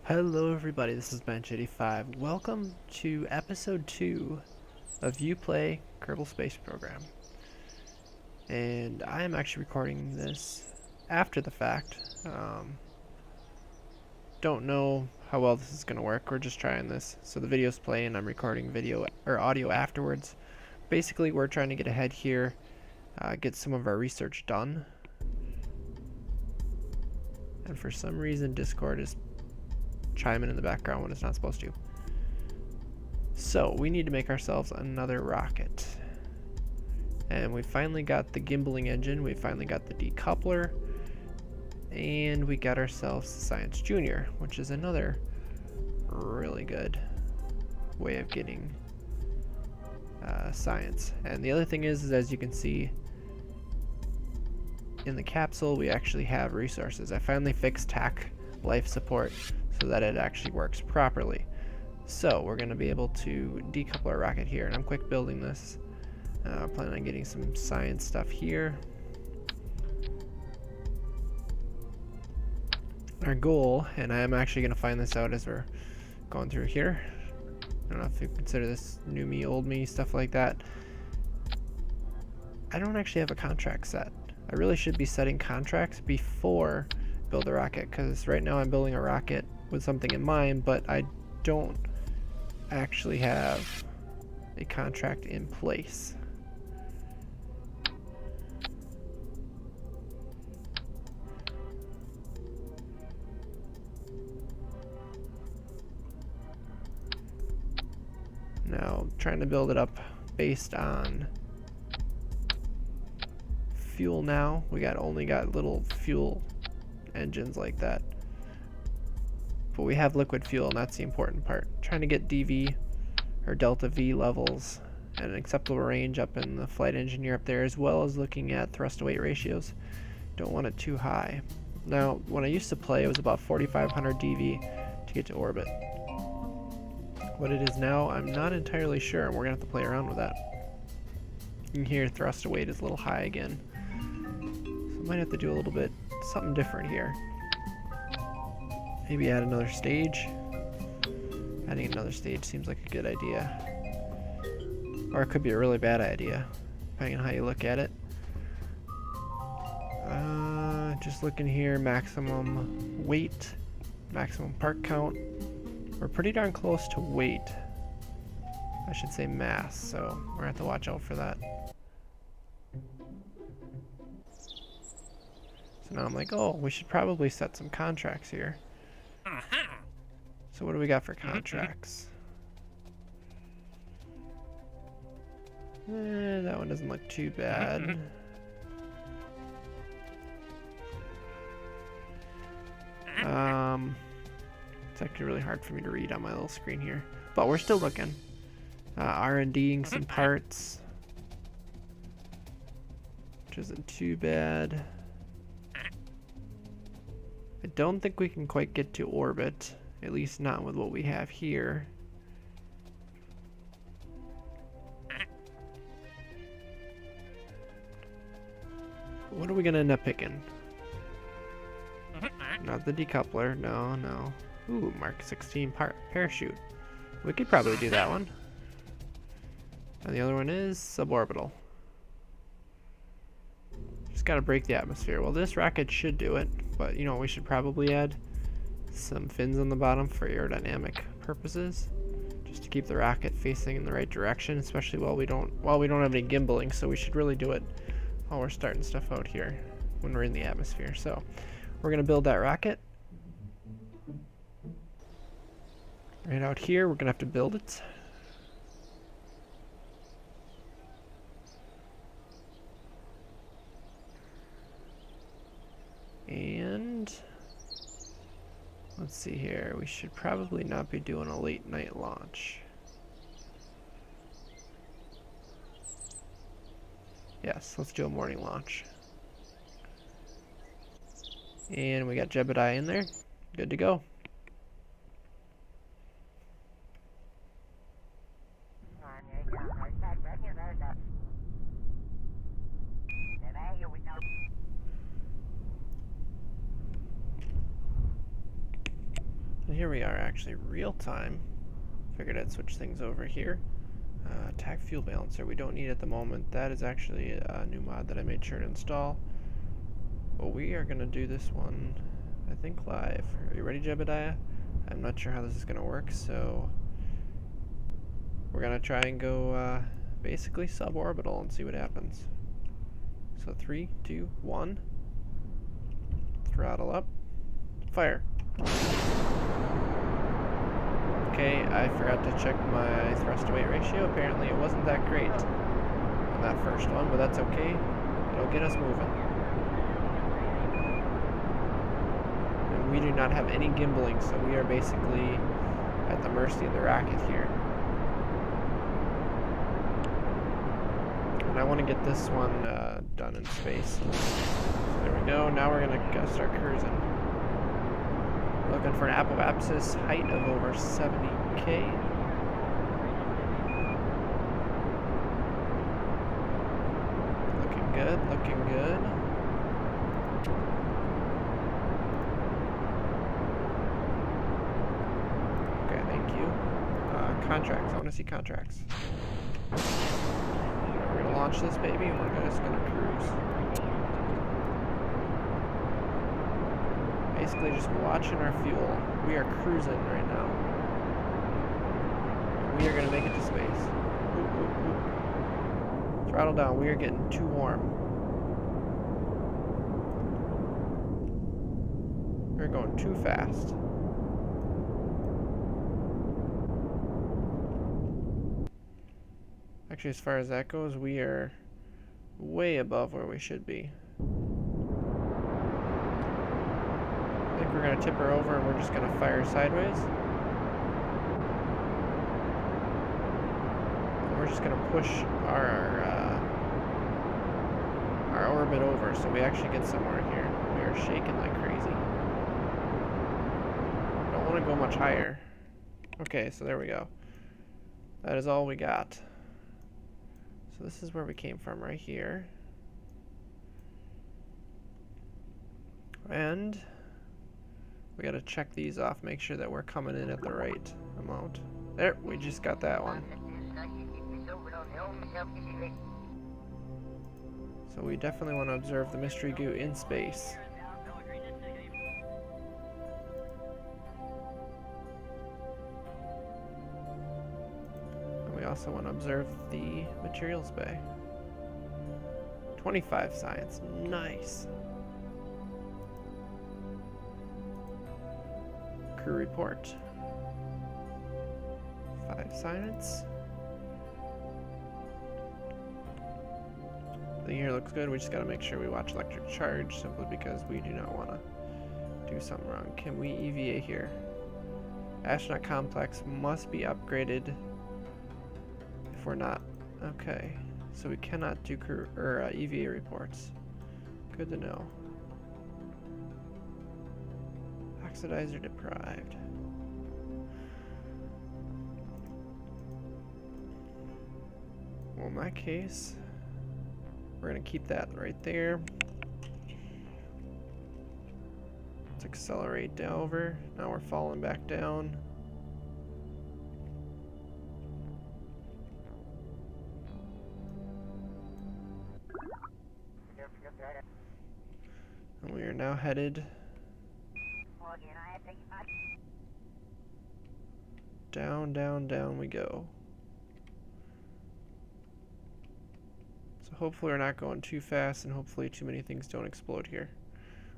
Hello everybody, this is Bench85. Welcome to episode 2 of You Play Kerbal Space Program. And I am actually recording this after the fact. Don't know how well this is going to work, we're just trying this. So the video's playing and I'm recording video or audio afterwards. Basically we're trying to get ahead here, get some of our research done. And for some reason Discord is chiming in the background when it's not supposed to. So we need to make ourselves another rocket. And we finally got the gimbaling engine, we finally got the decoupler, and we got ourselves the Science Junior, which is another really good way of getting science. And the other thing is as you can see in the capsule, we actually have resources. I finally fixed TAC life support so that it actually works properly. So we're going to be able to decouple our rocket here, and I'm quick building this. Planning on getting some science stuff here. Our goal, and I am actually going to find this out as we're going through here. I don't know if you consider this new me, old me, stuff like that. I don't actually have a contract set. I really should be setting contracts before build a rocket, because right now I'm building a rocket with something in mind, but I don't actually have a contract in place. Now, trying to build it up based on fuel now. We only got little fuel engines like that. But we have liquid fuel, and that's the important part. Trying to get DV or delta V levels and an acceptable range up in the flight engineer up there, as well as looking at thrust to weight ratios. Don't want it too high. Now, when I used to play, it was about 4,500 DV to get to orbit. What it is now, I'm not entirely sure, and we're gonna have to play around with that. You can hear thrust to weight is a little high again. So I might have to do a little bit something different here. Maybe add another stage. Adding another stage seems like a good idea. Or it could be a really bad idea, depending on how you look at it. Just looking here, maximum weight, maximum part count. We're pretty darn close to weight. I should say mass, so we're gonna have to watch out for that. So now I'm like, oh, we should probably set some contracts here. So what do we got for contracts? That one doesn't look too bad. It's actually really hard for me to read on my little screen here, but we're still looking. R&Ding some parts, which isn't too bad. I don't think we can quite get to orbit, at least not with what we have here. What are we gonna end up picking? Not the decoupler, no, no. Ooh, Mark 16 parachute. We could probably do that one. And the other one is suborbital. Just gotta break the atmosphere. Well, this rocket should do it, but you know, we should probably add some fins on the bottom for aerodynamic purposes, just to keep the rocket facing in the right direction, especially while we don't have any gimbaling. So we should really do it while we're starting stuff out here when we're in the atmosphere. So we're gonna build that rocket. Right out here, we're gonna have to build it. And let's see here, we should probably not be doing a late night launch. Yes, let's do a morning launch. And we got Jebediah in there. Good to go. And here we are, actually real time. Figured I'd switch things over here. Attack fuel balancer, we don't need at the moment. That is actually a new mod that I made sure to install. But we are gonna do this one, I think, live. Are you ready, Jebediah? I'm not sure how this is gonna work, so we're gonna try and go basically suborbital and see what happens. So 3, 2, 1. Throttle up. Fire. Okay, I forgot to check my thrust to weight ratio. Apparently it wasn't that great on that first one, but that's okay. It'll get us moving. And we do not have any gimbaling, so we are basically at the mercy of the rocket here. And I want to get this one done in space. So there we go. Now we're going to start cruising. Looking for an apoapsis height of over 70K. Looking good, looking good. Okay, thank you. Contracts, I want to see contracts. We're going to launch this baby and we're just going to cruise. Basically just watching our fuel. We are cruising right now. We are going to make it to space. Ooh, ooh, ooh. Throttle down. We are getting too warm. We're going too fast. Actually, as far as that goes, we are way above where we should be. I think we're going to tip her over and we're just going to fire sideways. And we're just going to push our orbit over so we actually get somewhere here. We are shaking like crazy. Don't want to go much higher. Okay, so there we go. That is all we got. So this is where we came from, right here. And we gotta check these off, make sure that we're coming in at the right amount. There, we just got that one. So we definitely want to observe the mystery goo in space. And we also want to observe the materials bay. 25 science, nice. Crew report. 5 science. The year looks good. We just gotta make sure we watch electric charge simply because we do not want to do something wrong. Can we EVA here? Astronaut complex must be upgraded if we're not. Okay, so we cannot do crew or EVA reports. Good to know. Oxidizer deprived. Well, in that case, we're gonna keep that right there. Let's accelerate down over. Now we're falling back down. And we are now headed down, down, down we go. So hopefully we're not going too fast and hopefully too many things don't explode here.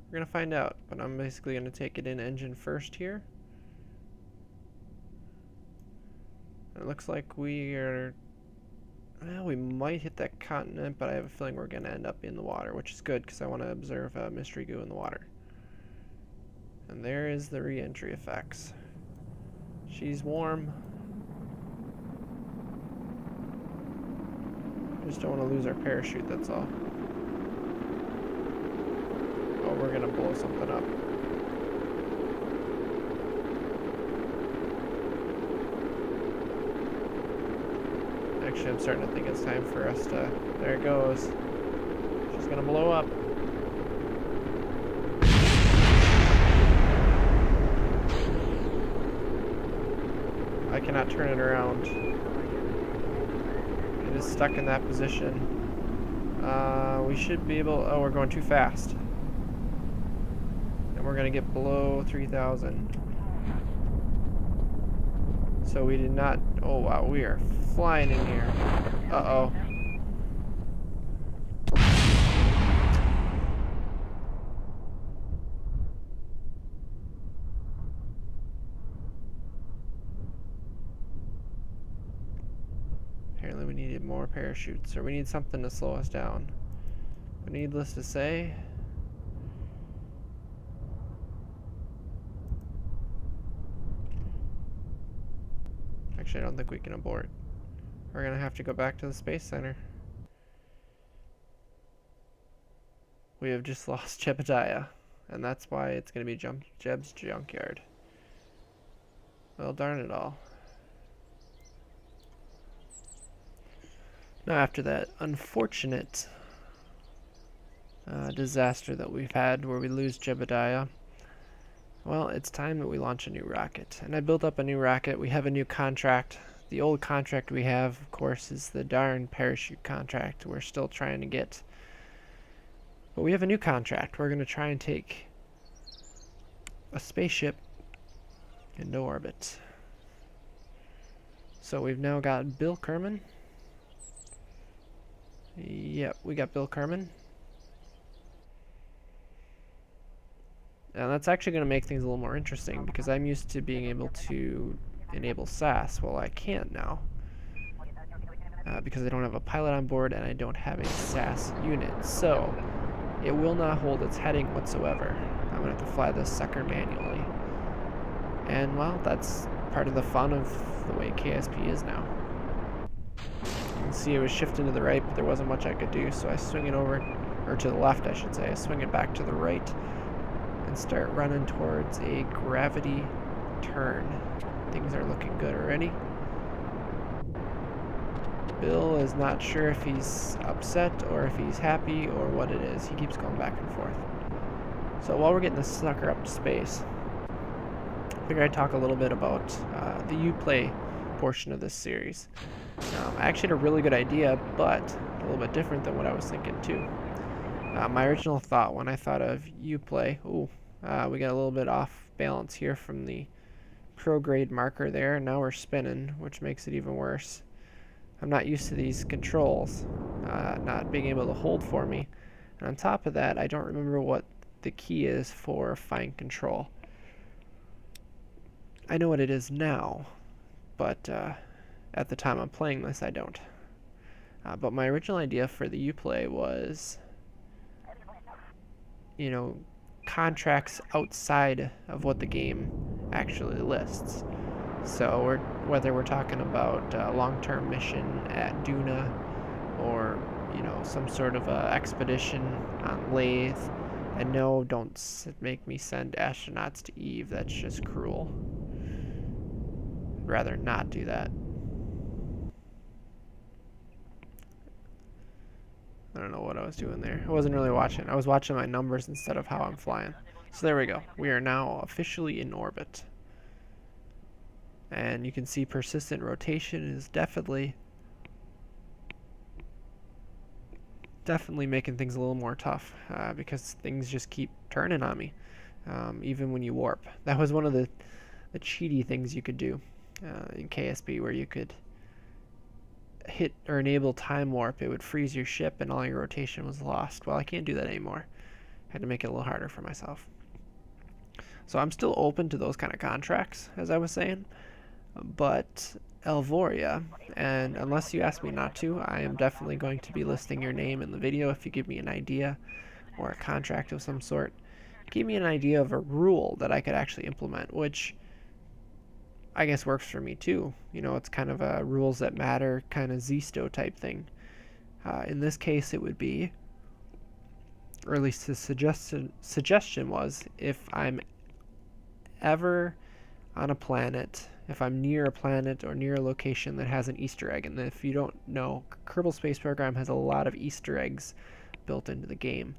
We're gonna find out, but I'm basically gonna take it in engine first here. It looks like we are, well, we might hit that continent, but I have a feeling we're gonna end up in the water, which is good because I want to observe mystery goo in the water. And there is the re-entry effects. She's warm. Just don't want to lose our parachute, that's all. Oh, we're gonna blow something up. Actually, I'm starting to think it's time for us to... There it goes. She's gonna blow up. cannot turn it around. It is stuck in that position. We should be able... Oh, we're going too fast. And we're going to get below 3,000. So we did not... Oh, wow, we are flying in here. Uh-oh. Apparently we needed more parachutes, or we need something to slow us down. But needless to say... Actually, I don't think we can abort. We're gonna have to go back to the Space Center. We have just lost Jebediah, and that's why it's gonna be Jeb's junkyard. Well, darn it all. Now, after that unfortunate disaster that we've had where we lose Jebediah, well, it's time that we launch a new rocket. And I built up a new rocket. We have a new contract. The old contract we have, of course, is the darn parachute contract we're still trying to get. But we have a new contract. We're going to try and take a spaceship into orbit. So we've now got Bill Kerman. Yep, we got Bill Kerman. And that's actually going to make things a little more interesting because I'm used to being able to enable SAS. Well, I can't now because I don't have a pilot on board and I don't have a SAS unit. So it will not hold its heading whatsoever. I'm going to have to fly this sucker manually. And, well, that's part of the fun of the way KSP is now. You can see it was shifting to the right, but there wasn't much I could do, so I swing it over, or to the left, I should say. I swing it back to the right and start running towards a gravity turn. Things are looking good already. Bill is not sure if he's upset or if he's happy or what it is. He keeps going back and forth. So while we're getting this sucker up to space, I figured I'd talk a little bit about the Uplay portion of this series. I actually had a really good idea, but a little bit different than what I was thinking too. My original thought when I thought of Uplay, we got a little bit off balance here from the prograde marker there, and now we're spinning, which makes it even worse. I'm not used to these controls not being able to hold for me, and on top of that, I don't remember what the key is for fine control. I know what it is now, but at the time I'm playing this, I don't. But my original idea for the Uplay was, you know, contracts outside of what the game actually lists. So whether we're talking about a long-term mission at Duna, or, you know, some sort of expedition on Lathe. And no, don't make me send astronauts to Eve. That's just cruel. I'd rather not do that. I don't know what I was doing there. I wasn't really watching. I was watching my numbers instead of how I'm flying. So there we go. We are now officially in orbit. And you can see persistent rotation is definitely making things a little more tough because things just keep turning on me, even when you warp. That was one of the cheaty things you could do in KSP, where you could hit or enable time warp. It would freeze your ship and all your rotation was lost. Well, I can't do that anymore. I had to make it a little harder for myself. So I'm still open to those kind of contracts, as I was saying, but Elvoria, and unless you ask me not to, I am definitely going to be listing your name in the video if you give me an idea or a contract of some sort. Give me an idea of a rule that I could actually implement, which I guess works for me too. You know, it's kind of a rules that matter kind of Zisto type thing. In this case, it would be, or at least the suggestion was, if I'm ever on a planet, if I'm near a planet or near a location that has an Easter egg, and if you don't know, Kerbal Space Program has a lot of Easter eggs built into the game.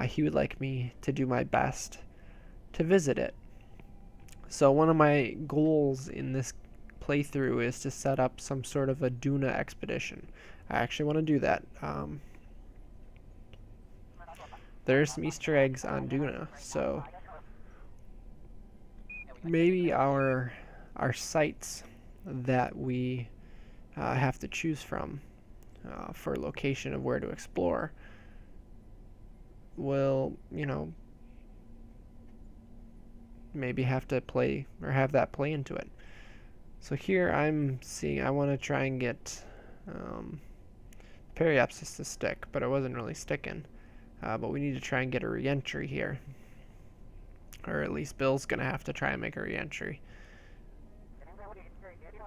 He would like me to do my best to visit it. So one of my goals in this playthrough is to set up some sort of a Duna expedition. I actually want to do that. There's some Easter eggs on Duna, so maybe our sites that we have to choose from for location of where to explore will, maybe have to play or have that play into it. So here I'm seeing I want to try and get Periapsis to stick, but it wasn't really sticking. But we need to try and get a re-entry here. Or at least Bill's going to have to try and make a re-entry.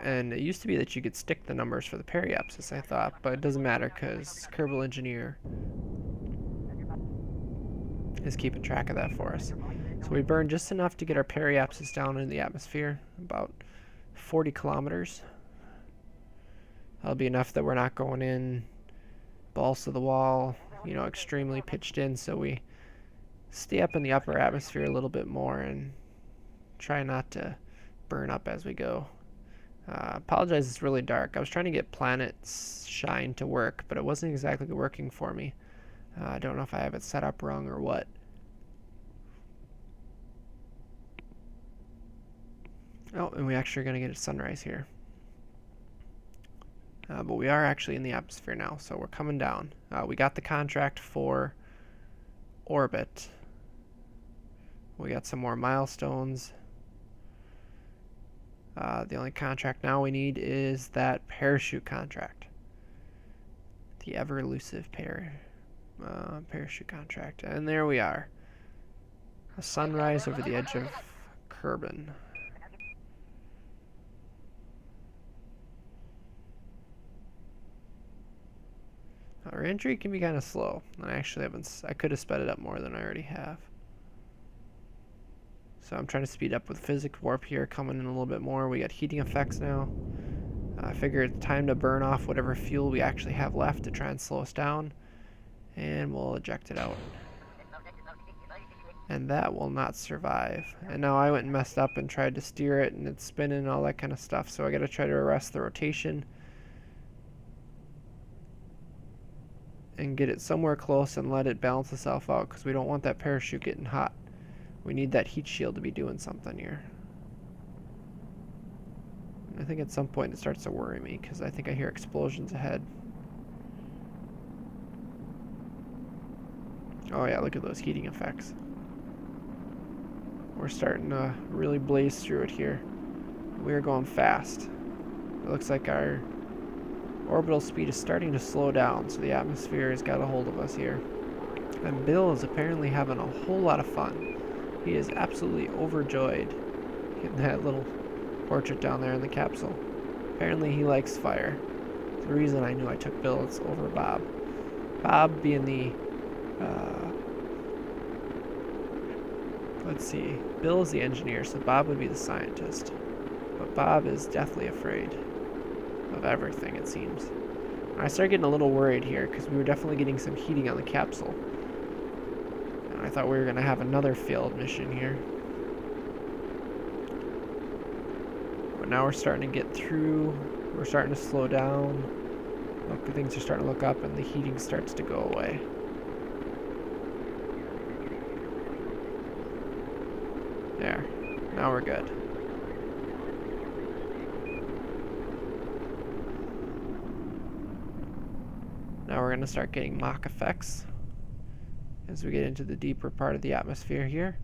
And it used to be that you could stick the numbers for the Periapsis, I thought, but it doesn't matter because Kerbal Engineer is keeping track of that for us. So we burned just enough to get our Periapsis down in the atmosphere, about 40 kilometers. That'll be enough that we're not going in balls to the wall, extremely pitched in, so we stay up in the upper atmosphere a little bit more and try not to burn up as we go. Apologize, it's really dark. I was trying to get Planet's Shine to work, but it wasn't exactly working for me. I don't know if I have it set up wrong or what. Oh, and we actually are going to get a sunrise here. But we are actually in the atmosphere now, so we're coming down. We got the contract for orbit. We got some more milestones. The only contract now we need is that parachute contract. The ever-elusive parachute contract. And there we are. A sunrise over the edge of Kerbal. Our entry can be kind of slow. I could have sped it up more than I already have. So I'm trying to speed up with physics warp here, coming in a little bit more. We got heating effects now. I figure it's time to burn off whatever fuel we actually have left to try and slow us down. And we'll eject it out. And that will not survive. And now I went and messed up and tried to steer it, and it's spinning and all that kind of stuff. So I got to try to arrest the rotation and get it somewhere close and let it balance itself out, because we don't want that parachute getting hot. We need that heat shield to be doing something here. I think at some point it starts to worry me, because I think I hear explosions ahead. Oh yeah, look at those heating effects. We're starting to really blaze through it here. We're going fast. It looks like our orbital speed is starting to slow down, so the atmosphere has got a hold of us here. And Bill is apparently having a whole lot of fun. He is absolutely overjoyed getting that little portrait down there in the capsule. Apparently he likes fire. It's the reason I knew I took Bill over Bob. Bob being the let's see, Bill is the engineer, so Bob would be the scientist. But Bob is deathly afraid of everything, it seems. And I started getting a little worried here, because we were definitely getting some heating on the capsule. And I thought we were going to have another failed mission here. But now we're starting to get through. We're starting to slow down. Look, things are starting to look up, and the heating starts to go away. There. Now we're good. Now we're going to start getting Mach effects as we get into the deeper part of the atmosphere here,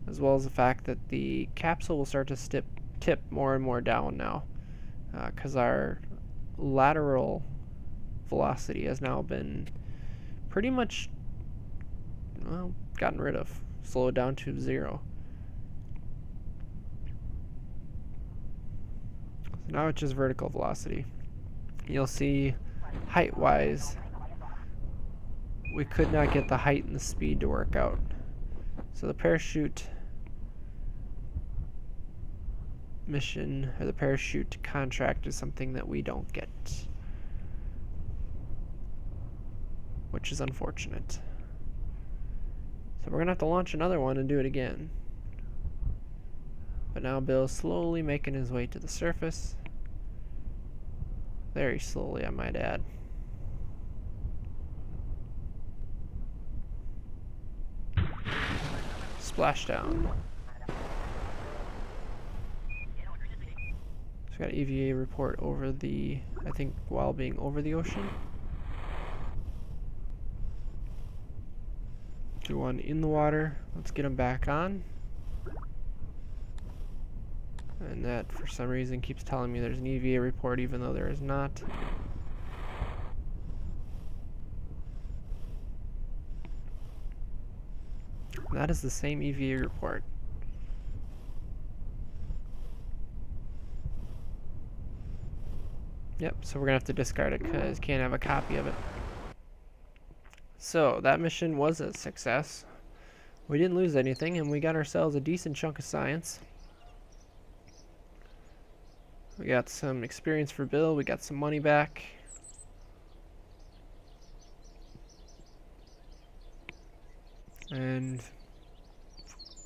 as well as the fact that the capsule will start to tip more and more down now, because our lateral velocity has now been pretty much, well, gotten rid of, slowed down to 0. So now it's just vertical velocity. You'll see height-wise, we could not get the height and the speed to work out. So the parachute mission, or the parachute contract, is something that we don't get, which is unfortunate. So we're gonna have to launch another one and do it again. But now Bill's slowly making his way to the surface. Very slowly, I might add. Splashdown. So we got EVA report over the, I think, while being over the ocean. Do one in the water. Let's get him back on. And that, for some reason, keeps telling me there's an EVA report even though there is not. And that is the same EVA report. Yep, so we're gonna have to discard it because can't have a copy of it. So that mission was a success. We didn't lose anything and we got ourselves a decent chunk of science. We got some experience for Bill, we got some money back. And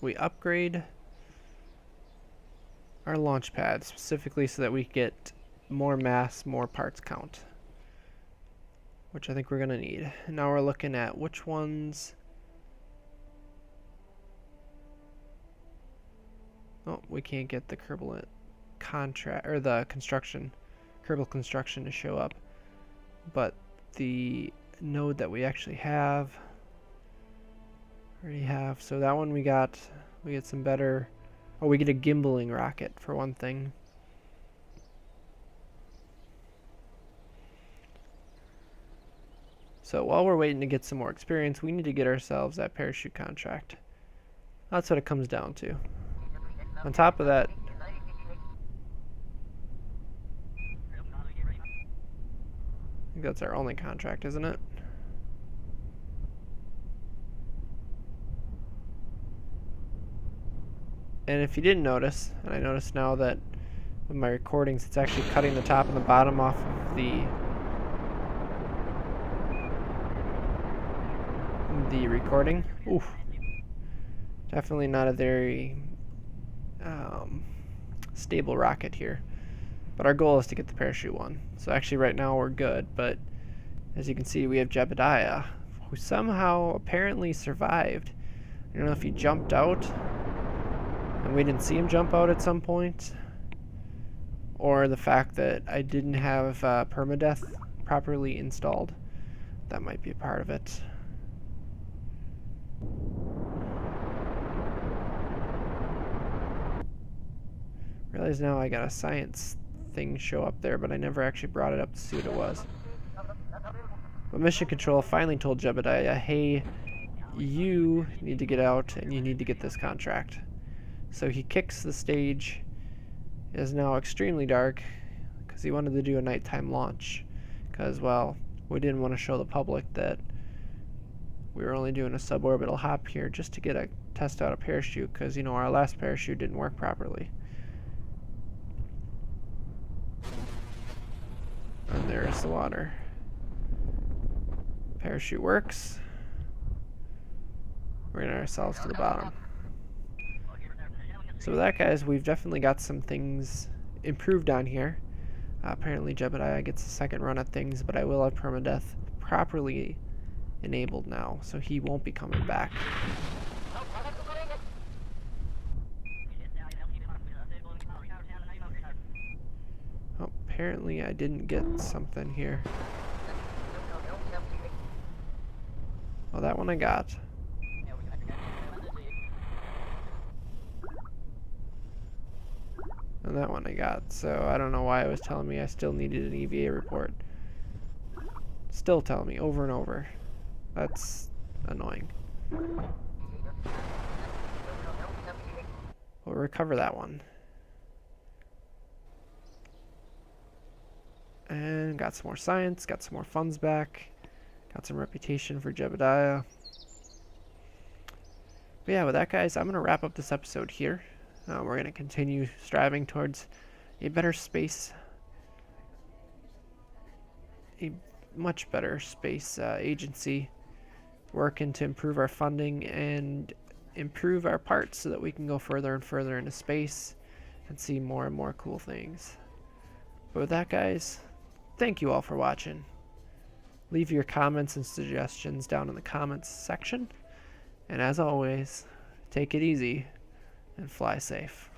we upgrade our launch pad specifically so that we get more mass, more parts count, which I think we're gonna need. And now we're looking at which ones. Oh, we can't get the Kerbal contract or the construction, Kerbal construction to show up, but the node that we actually have already have. So that one we get some better. Oh, we get a gimbaling rocket for one thing. So while we're waiting to get some more experience, we need to get ourselves that parachute contract. That's what it comes down to. On top of that, I think that's our only contract, isn't it? And if you didn't notice, and I notice now that with my recordings, it's actually cutting the top and the bottom off of the recording. Oof. Definitely not a very stable rocket here. But our goal is to get the parachute one. So actually right now we're good, but as you can see we have Jebediah, who somehow apparently survived. I don't know if he jumped out and we didn't see him jump out at some point, or the fact that I didn't have permadeath properly installed. That might be a part of it. Realize now I got a science thing show up there, but I never actually brought it up to see what it was. But Mission Control finally told Jebediah, hey, you need to get out and you need to get this contract. So he kicks the stage. It is now extremely dark because he wanted to do a nighttime launch because, well, we didn't want to show the public that we were only doing a suborbital hop here just to get a test out a parachute because, you know, our last parachute didn't work properly. And there's the water. Parachute works. We're getting ourselves to the bottom. So with that, guys, we've definitely got some things improved on here. Apparently Jebediah gets a second run at things, but I will have permadeath properly enabled now, so he won't be coming back. Oh, apparently I didn't get something here. Oh, that one I got. And that one I got, so I don't know why it was telling me I still needed an EVA report. Still telling me over and over. That's annoying. We'll recover that one. And got some more science, got some more funds back, got some reputation for Jebediah. But yeah, with that, guys, I'm going to wrap up this episode here. We're going to continue striving towards a better space, a much better space agency, working to improve our funding and improve our parts so that we can go further and further into space and see more and more cool things. But with that, guys, thank you all for watching. Leave your comments and suggestions down in the comments section. And as always, take it easy and fly safe.